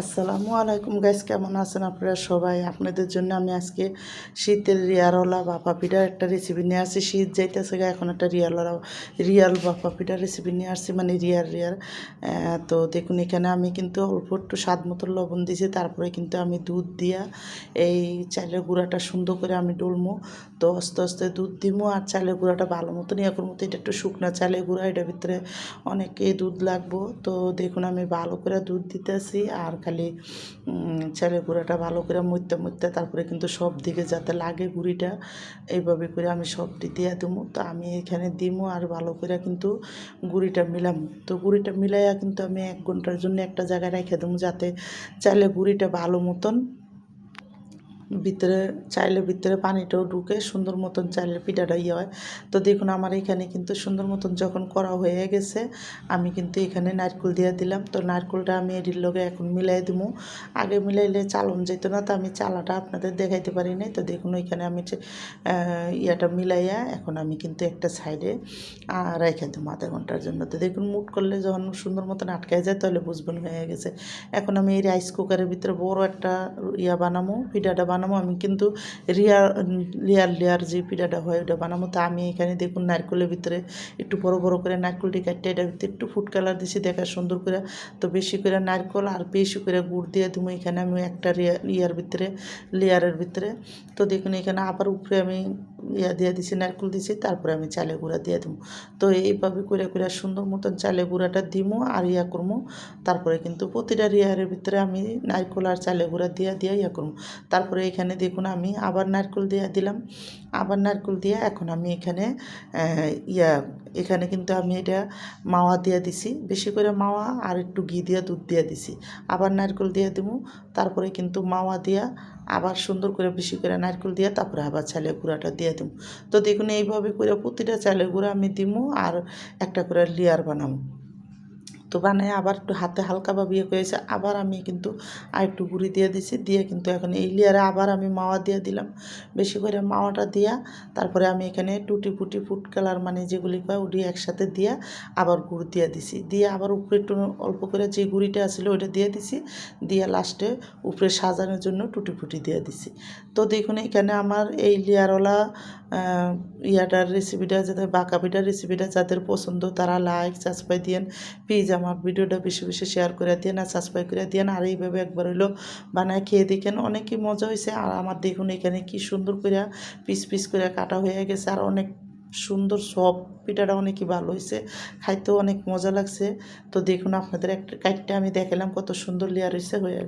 আসসালামু আলাইকুম গাইস, কেমন আছেন আপনারা সবাই? আপনাদের জন্য আমি আজকে শীতের রিয়ালওয়ালা ভাপা পিঠার একটা রেসিপি নিয়ে আসছি। শীত যাইতেছে গা, এখন একটা রিয়াল ভাপা পিঠার রেসিপি নিয়ে আসছি, মানে রিয়াল। তো দেখুন, এখানে আমি কিন্তু অল্প একটু স্বাদ মতো লবণ দিয়েছি, তারপরে কিন্তু আমি দুধ দিয়া এই চালের গুঁড়াটা সুন্দর করে আমি ডলমো। তো আস্তে আস্তে দুধ দিমো আর চালের গুঁড়াটা ভালো মতন ইয়ে করবো। তো এটা একটু শুকনা চালের গুঁড়া, এটার ভিতরে অনেকই দুধ লাগবো। তো দেখুন, আমি ভালো করে দুধ দিতেছি আর খালি চালের গুঁড়াটা ভালো করে মুড়তে তারপরে কিন্তু সব দিকে যাতে লাগে গুঁড়িটা, এইভাবে করে আমি সবটি দিয়ে দেবো। তো আমি এখানে দিমো আর ভালো করে কিন্তু গুঁড়িটা মিলামো। তো গুঁড়িটা মিলাইয়া কিন্তু আমি 1 ঘন্টার জন্য একটা জায়গায় রেখে দেবো, যাতে চাইলে গুঁড়িটা ভালো মতন ভিতরে পানিটাও ঢুকে সুন্দর মতন চাইলে পিঠাটা ইয়ে হয়। তো দেখুন, আমার এখানে কিন্তু সুন্দর মতন যখন করা হয়ে গেছে, আমি কিন্তু এখানে নারকেল দিয়ে দিলাম। তো নারকেলটা আমি এটির লগে এখন মিলাই দিব। আগে মিলাইলে চালন যেত না, তো আমি চালাটা আপনাদের দেখাইতে পারি নাই। তো দেখুন, ওইখানে আমি ইয়াটা মিলাইয়া এখন আমি কিন্তু একটা সাইডে রেখে দেবো আধা ঘন্টার জন্য। তো দেখুন, মুট করলে যখন সুন্দর মতন আটকায় যায় তাহলে বুঝবেন হয়ে গেছে। এখন আমি এই রাইস কুকারের ভিতরে বড় একটা বানাবো, পিঠাটা বানাবো। আমি কিন্তু লেয়ার যে পিঠাটা হয় ওটা বানাবো। তা আমি এখানে দেখুন, নারকেলের ভিতরে একটু বড় বড় করে নারকেলটি কাটতে, এটার ভিতরে একটু ফুড কালার দিছি দেখা সুন্দর করে। তো বেশি করে নারকেল আর বেশি করে গুড় দিয়ে দেবো এখানে আমি একটা লেয়ারের ভিতরে। তো দেখুন, এখানে আবার উপরে আমি দিয়ে দিছি, নারকেল দিছি, তারপরে আমি চালের গুঁড়া দিয়ে দেবো। তো এইভাবে করে সুন্দর মতন চালের গুঁড়াটা দিমো আর করবো। তারপরে কিন্তু প্রতিটা রিয়ারের ভিতরে আমি নারকেল আর চালের গুঁড়া দিয়ে করবো। তারপরে এখানে দেখুন, আমি আবার নারকেল দিয়ে দিলাম, আবার নারকেল দিয়ে এখন আমি এখানে এখানে কিন্তু আমি এটা মাওয়া দিয়ে দিছি, বেশি করে মাওয়া আর একটু ঘি দিয়ে দুধ দিয়ে দিছি। আবার নারকেল দিয়ে দেবো, তারপরে কিন্তু মাওয়া দিয়া আবার সুন্দর করে বেশি করে নারকেল দিয়ে তারপরে আবার চালের গুঁড়াটা দিয়ে দেবো। তো দেখুন, এইভাবে করে প্রতিটা চালের গুঁড়া আমি দিবো আর একটা করে লেয়ার বানাবো। তো বানায় আবার একটু হাতে হালকাভাবে করেছে, আবার আমি কিন্তু আর একটু গুঁড়ি দিয়ে দিছি, দিয়ে কিন্তু এখন এই লেয়ারে আবার আমি মাওয়া দিয়ে দিলাম, বেশি করে মাওয়াটা দিয়া তারপরে আমি এখানে টুটি ফুটি ফুড কালার মানে যেগুলি কয় ওটি একসাথে দিয়া আবার গুড় দিয়ে দিছি, দিয়ে আবার উপরে একটু অল্প করে যে গুঁড়িটা আসলে ওইটা দিয়ে দিছি, দিয়ে লাস্টে উপরে সাজানোর জন্য টুটি ফুটি দিয়ে দিছি। তো দেখুন, এখানে আমার এই লেয়ারওয়ালা রেসিপিটা যাতে বাঁকা পিঠার রেসিপিটা যাদের পছন্দ তারা লাইক সাবস্ক্রাইব দিয়েন। প্লিজ আমার ভিডিওটা বেশি বেশি শেয়ার করে দিন আর সাবস্ক্রাইব করে দিন। আর এইভাবে একবার হইলো বানায় খেয়ে দেখেন, অনেকই মজা হয়েছে। আর আমার দেখুন, এখানে কি সুন্দর করে পিস করে কাটা হয়ে গেছে আর অনেক সুন্দর সব পিঠাটা অনেকই ভালো হয়েছে, খাইতেও অনেক মজা লাগছে। তো দেখুন, আপনাদের একটা কাটটা আমি দেখালাম কত সুন্দর লেয়ার হয়েছে হয়ে গেছে।